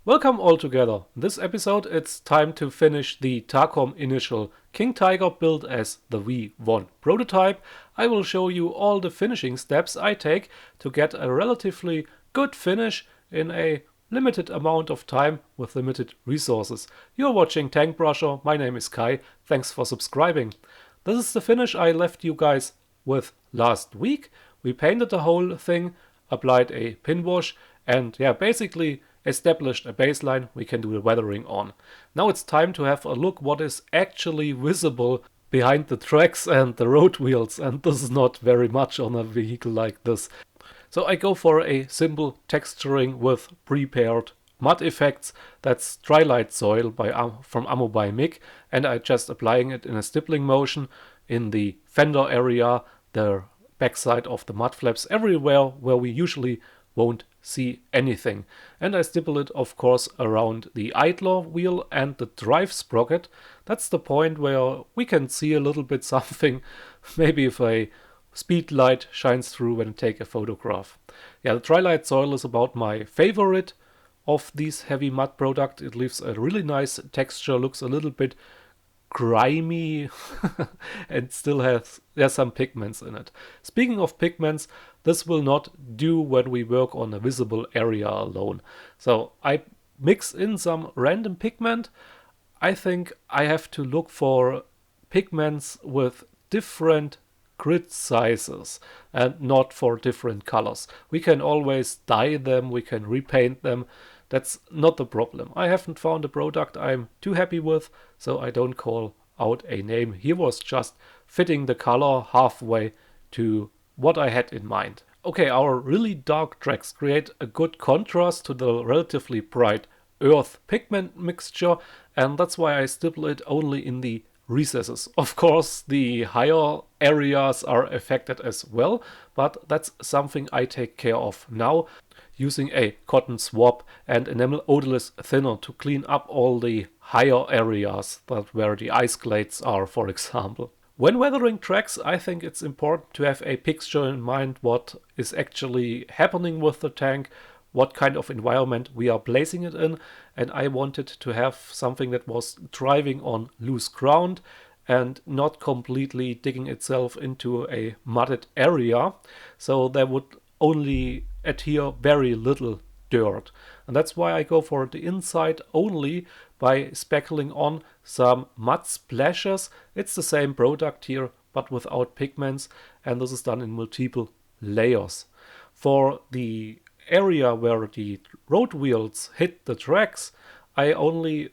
Welcome all together. In this episode it's time to finish the Takom initial King Tiger build as the V1 prototype. I will show you all the finishing steps I take to get a relatively good finish in a limited amount of time with limited resources. You're watching Tank Brusher, my name is Kai, thanks for subscribing. This is the finish I left you guys with last week. We painted the whole thing, applied a pin wash, and basically established a baseline we can do the weathering on. Now it's time to have a look what is actually visible behind the tracks and the road wheels, and this is not very much on a vehicle like this. So I go for a simple texturing with prepared mud effects. That's Drylight Soil from Ammo by Mick, and I just applying it in a stippling motion in the fender area, the backside of the mud flaps, everywhere where we usually won't see anything. And I stipple it of course around the idler wheel and the drive sprocket. That's the point where we can see a little bit something, maybe if a speed light shines through when I take a photograph. The Drylight Soil is about my favorite of these heavy mud products. It leaves a really nice texture, looks a little bit grimy and still has some pigments in it. Speaking of pigments, this will not do when we work on a visible area alone. So I mix in some random pigment. I think I have to look for pigments with different grid sizes and not for different colors. We can always dye them, we can repaint them. That's not the problem. I haven't found a product I'm too happy with, so I don't call out a name. He was just fitting the color halfway to what I had in mind. Okay, our really dark tracks create a good contrast to the relatively bright earth pigment mixture, and that's why I stipple it only in the recesses. Of course, the higher areas are affected as well, but that's something I take care of now, using a cotton swab and enamel odorless thinner to clean up all the higher areas, where the ice clades are, for example. When weathering tracks, I think it's important to have a picture in mind what is actually happening with the tank, what kind of environment we are placing it in, and I wanted to have something that was driving on loose ground and not completely digging itself into a mudded area, so there would only adhere very little dirt. And that's why I go for the inside only by speckling on some mud splashes. It's the same product here but without pigments, and this is done in multiple layers. For the area where the road wheels hit the tracks, I only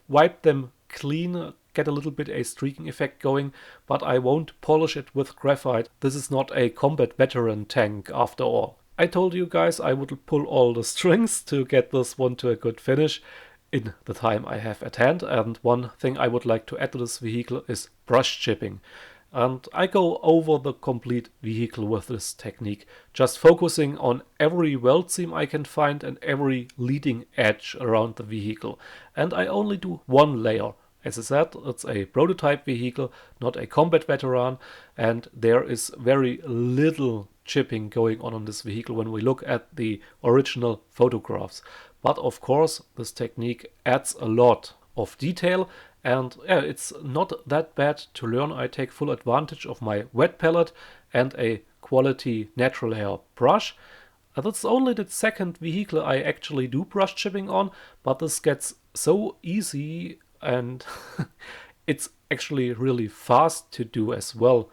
wipe them clean, get a little bit a streaking effect going, but I won't polish it with graphite. This is not a combat veteran tank after all. I told you guys I would pull all the strings to get this one to a good finish in the time I have at hand, and one thing I would like to add to this vehicle is brush chipping. And I go over the complete vehicle with this technique, just focusing on every weld seam I can find and every leading edge around the vehicle. And I only do one layer. As I said, it's a prototype vehicle, not a combat veteran, and there is very little chipping going on this vehicle when we look at the original photographs. But of course, this technique adds a lot of detail, and it's not that bad to learn. I take full advantage of my wet palette and a quality natural hair brush. That's only the second vehicle I actually do brush chipping on, but this gets so easy and it's actually really fast to do as well.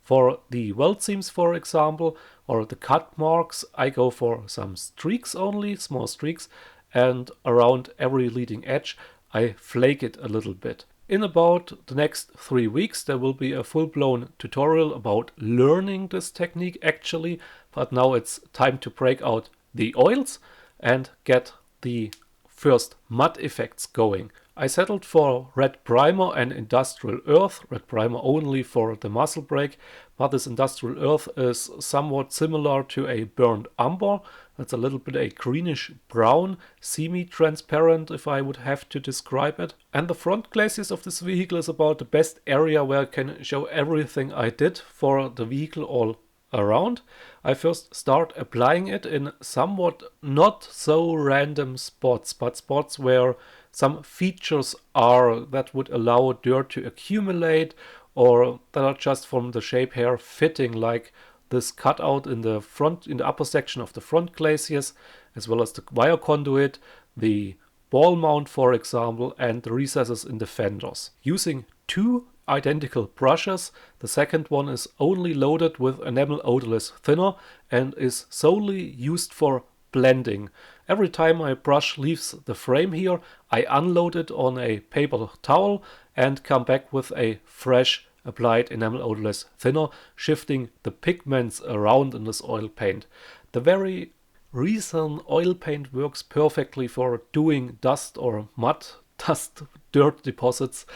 For the weld seams, for example, or the cut marks, I go for some streaks only, small streaks, and around every leading edge I flake it a little bit. In about the next 3 weeks there will be a full-blown tutorial about learning this technique actually, but now it's time to break out the oils and get the first mud effects going. I settled for red primer and industrial earth, red primer only for the muzzle brake, but this industrial earth is somewhat similar to a burnt umber. It's a little bit a greenish brown, semi-transparent if I would have to describe it. And the front glacis of this vehicle is about the best area where I can show everything I did for the vehicle all around, I first start applying it in somewhat not so random spots, but spots where some features are that would allow dirt to accumulate, or that are just from the shape here fitting, like this cutout in the front, in the upper section of the front glaciers, as well as the wire conduit, the ball mount, for example, and the recesses in the fenders. Using two identical brushes, the second one is only loaded with enamel odorless thinner and is solely used for blending. Every time my brush leaves the frame here, I unload it on a paper towel and come back with a fresh applied enamel odorless thinner, shifting the pigments around in this oil paint. The very reason oil paint works perfectly for doing dust or mud, dust, dirt deposits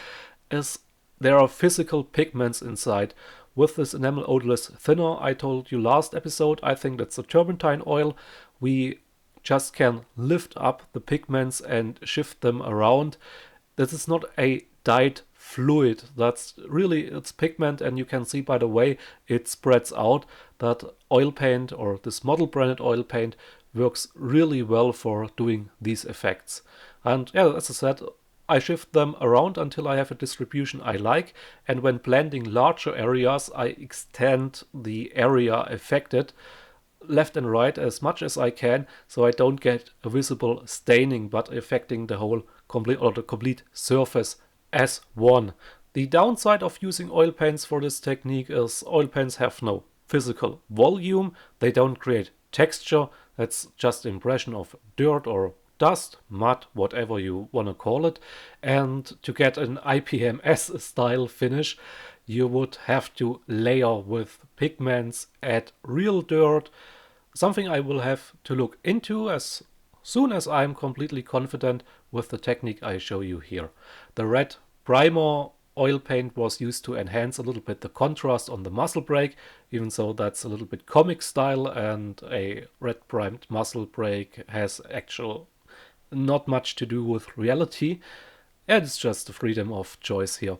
is there are physical pigments inside. With this enamel odorless thinner I told you last episode, I think that's a turpentine oil, we just can lift up the pigments and shift them around. This is not a dyed fluid, that's really it's pigment, and you can see by the way it spreads out that oil paint, or this model branded oil paint, works really well for doing these effects. And yeah, as I said, I shift them around until I have a distribution I like, and when blending larger areas I extend the area affected left and right as much as I can, so I don't get a visible staining but affecting the whole complete surface as one. The downside of using oil paints for this technique is oil paints have no physical volume, they don't create texture, that's just impression of dirt or dust, mud, whatever you want to call it. And to get an IPMS style finish, you would have to layer with pigments, add real dirt, something I will have to look into as soon as I'm completely confident with the technique I show you here. The red primer oil paint was used to enhance a little bit the contrast on the muzzle brake, even though that's a little bit comic style, and a red primed muzzle brake has actual not much to do with reality. It's just the freedom of choice here.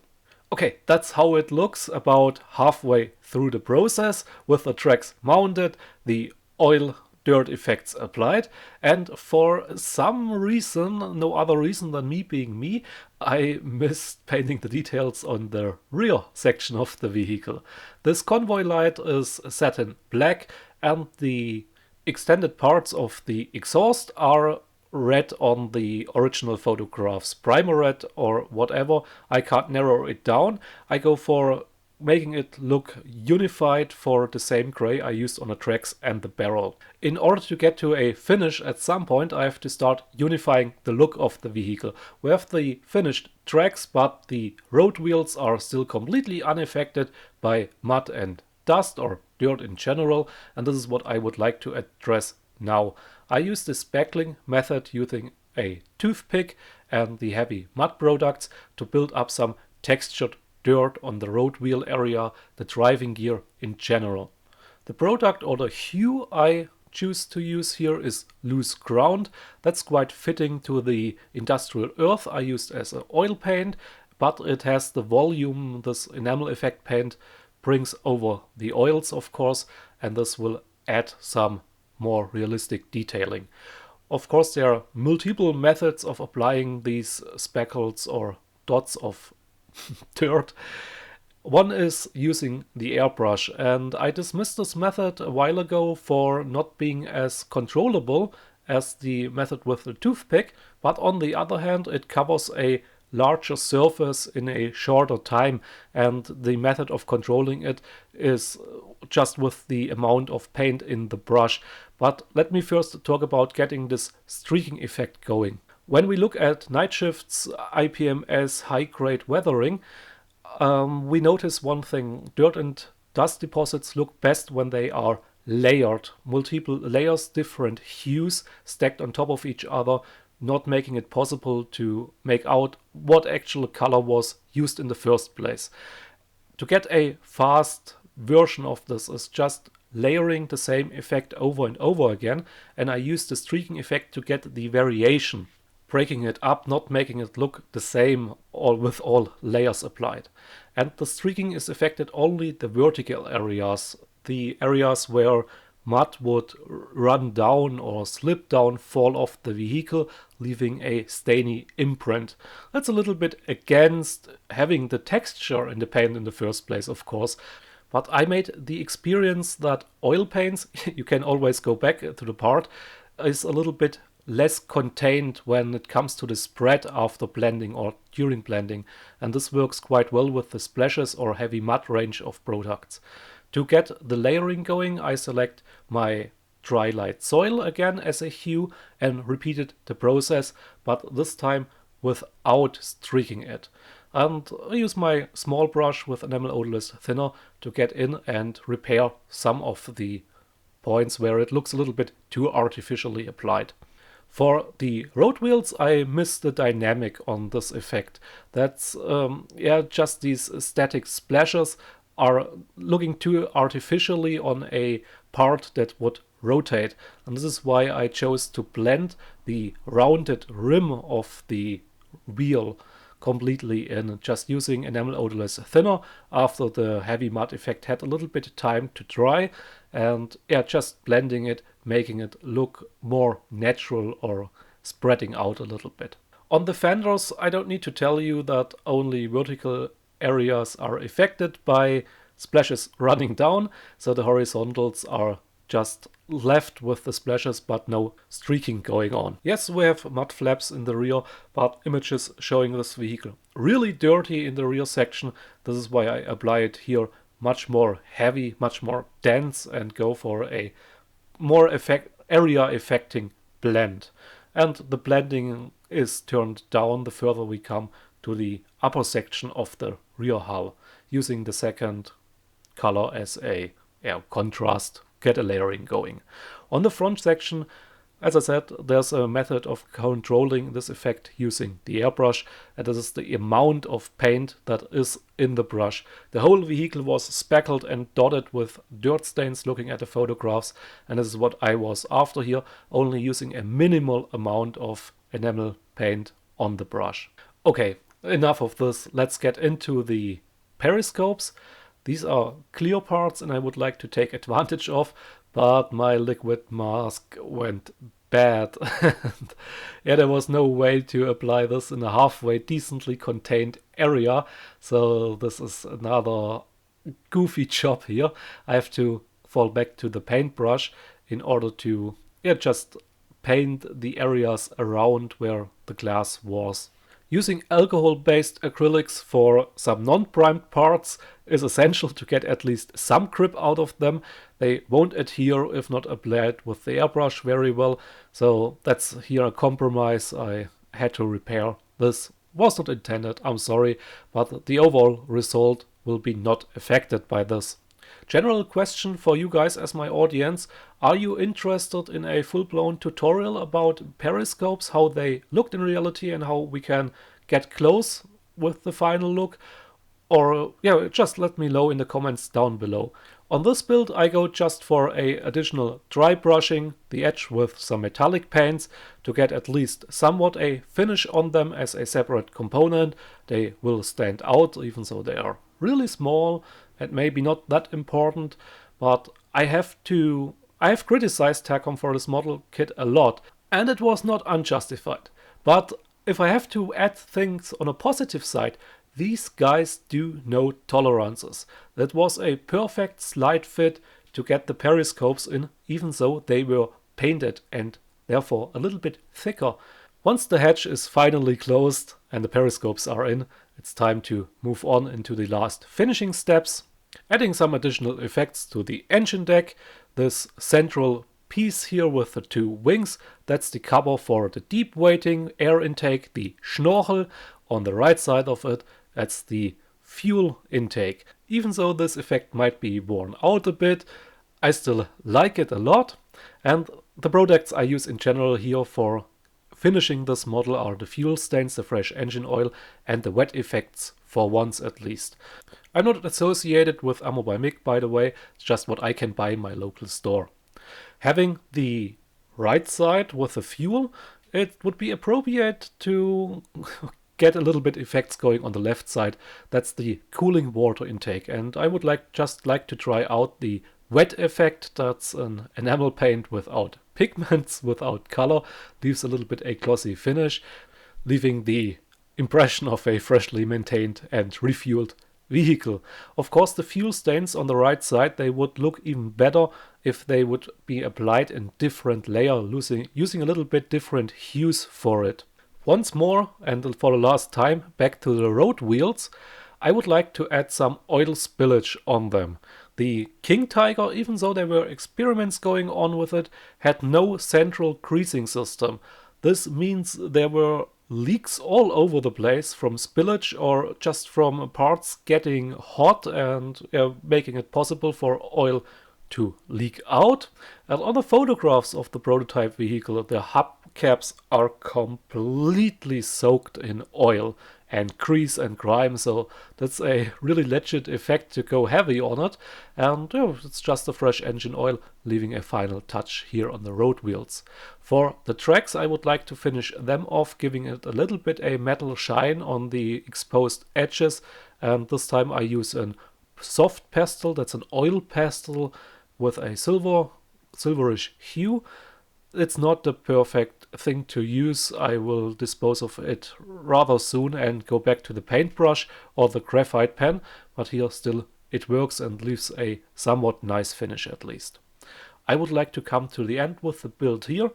Okay, that's how it looks about halfway through the process, with the tracks mounted, the oil dirt effects applied, and for some reason, no other reason than me being me, I missed painting the details on the rear section of the vehicle. This convoy light is set in black, and the extended parts of the exhaust are red on the original photographs, primer red or whatever. I can't narrow it down. I go for making it look unified for the same gray I used on the tracks and the barrel. In order to get to a finish at some point, I have to start unifying the look of the vehicle. We have the finished tracks, but the road wheels are still completely unaffected by mud and dust or dirt in general, and this is what I would like to address now. I use the spackling method using a toothpick and the heavy mud products to build up some textured dirt on the road wheel area, the driving gear in general. The product or the hue I choose to use here is loose ground. That's quite fitting to the industrial earth I used as an oil paint, but it has the volume this enamel effect paint brings over the oils, of course, and this will add some more realistic detailing. Of course, there are multiple methods of applying these speckles or dots of dirt. One is using the airbrush, and I dismissed this method a while ago for not being as controllable as the method with the toothpick, but on the other hand it covers a larger surface in a shorter time, and the method of controlling it is just with the amount of paint in the brush. But let me first talk about getting this streaking effect going. When we look at Night Shift's IPMS high-grade weathering, we notice one thing. Dirt and dust deposits look best when they are layered. Multiple layers, different hues stacked on top of each other, not making it possible to make out what actual color was used in the first place. To get a fast version of this is just layering the same effect over and over again, and I use the streaking effect to get the variation, breaking it up, not making it look the same all with all layers applied. And the streaking is affected only the vertical areas. the areas where mud would run down or slip down, fall off the vehicle, leaving a stainy imprint. That's a little bit against having the texture in the paint in the first place, of course. But I made the experience that oil paints, you can always go back to the part, is a little bit less contained when it comes to the spread after blending or during blending, and this works quite well with the splashes or heavy mud range of products. To get the layering going, I select my dry light soil again as a hue and repeated the process, but this time without streaking it. And I use my small brush with enamel odorless thinner to get in and repair some of the points where it looks a little bit too artificially applied. For the road wheels, I miss the dynamic on this effect. That's just these static splashes are looking too artificially on a part that would rotate. And this is why I chose to blend the rounded rim of the wheel completely in, just using enamel odorless thinner after the heavy mud effect had a little bit of time to dry, and just blending it, making it look more natural or spreading out a little bit. On the fenders, I don't need to tell you that only vertical areas are affected by splashes running down, so the horizontals are just left with the splashes but no streaking going on. Yes, we have mud flaps in the rear, but images showing this vehicle really dirty in the rear section. This is why I apply it here much more heavy, much more dense, and go for a more area affecting blend. And the blending is turned down the further we come to the upper section of the rear hull, using the second color as a contrast, get a layering going. On the front section, as I said, there's a method of controlling this effect using the airbrush, and this is the amount of paint that is in the brush. The whole vehicle was speckled and dotted with dirt stains looking at the photographs, and this is what I was after here, only using a minimal amount of enamel paint on the brush. Okay, enough of this. Let's get into the periscopes. These are clear parts and I would like to take advantage of, but my liquid mask went bad. There was no way to apply this in a halfway decently contained area, so this is another goofy job here. I have to fall back to the paintbrush in order to just paint the areas around where the glass was. Using alcohol-based acrylics for some non-primed parts is essential to get at least some grip out of them. They won't adhere if not applied with the airbrush very well, so that's here a compromise I had to repair. This was not intended, I'm sorry, but the overall result will be not affected by this. General question for you guys as my audience: are you interested in a full-blown tutorial about periscopes, how they looked in reality and how we can get close with the final look? Or just let me know in the comments down below. On this build I go just for a additional dry brushing the edge with some metallic paints to get at least somewhat a finish on them as a separate component. They will stand out even though they are really small and maybe not that important, but I have criticized Takom for this model kit a lot, and it was not unjustified. But if I have to add things on a positive side, these guys do know tolerances. That was a perfect slide fit to get the periscopes in, even though they were painted and therefore a little bit thicker. Once the hatch is finally closed and the periscopes are in, it's time to move on into the last finishing steps. Adding some additional effects to the engine deck. This central piece here with the two wings, that's the cover for the deep weighting air intake, the Schnorchel. On the right side of it, that's the fuel intake. Even though this effect might be worn out a bit, I still like it a lot. And the products I use in general here for finishing this model are the fuel stains, the fresh engine oil, and the wet effects, for once at least. I'm not associated with Ammo by Mig, by the way, it's just what I can buy in my local store. Having the right side with the fuel, it would be appropriate to get a little bit effects going on the left side. That's the cooling water intake, and I would just like to try out the wet effect. That's an enamel paint without pigments, without color, leaves a little bit a glossy finish, leaving the impression of a freshly maintained and refueled vehicle. Of course, the fuel stains on the right side, they would look even better if they would be applied in different layers, using a little bit different hues for it. Once more, and for the last time, back to the road wheels, I would like to add some oil spillage on them. The King Tiger, even though there were experiments going on with it, had no central greasing system. This means there were leaks all over the place from spillage or just from parts getting hot and making it possible for oil to leak out. And on the photographs of the prototype vehicle, the hubcaps are completely soaked in oil and grease and grime, so that's a really legit effect to go heavy on it. And it's just a fresh engine oil, leaving a final touch here on the road wheels. For the tracks, I would like to finish them off, giving it a little bit a metal shine on the exposed edges. And this time I use a soft pastel, that's an oil pastel with a silverish hue. It's not the perfect thing to use. I will dispose of it rather soon and go back to the paintbrush or the graphite pen, but here still it works and leaves a somewhat nice finish at least. I would like to come to the end with the build here.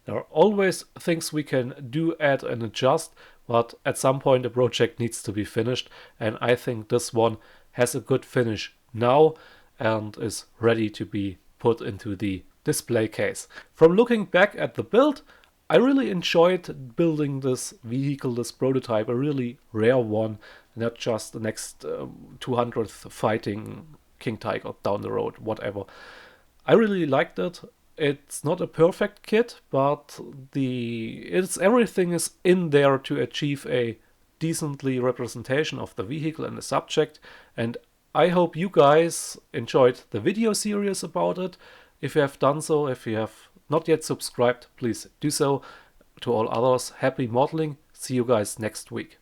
There are always things we can do, add and adjust, but at some point a project needs to be finished, and I think this one has a good finish now and is ready to be put into the display case. From looking back at the build, I really enjoyed building this vehicle, this prototype, a really rare one, not just the next 200th fighting King Tiger down the road, whatever. I really liked it. It's not a perfect kit, but everything is in there to achieve a decently representation of the vehicle and the subject, and I hope you guys enjoyed the video series about it. If you have done so, if you have not yet subscribed, please do so. To all others, happy modeling. See you guys next week.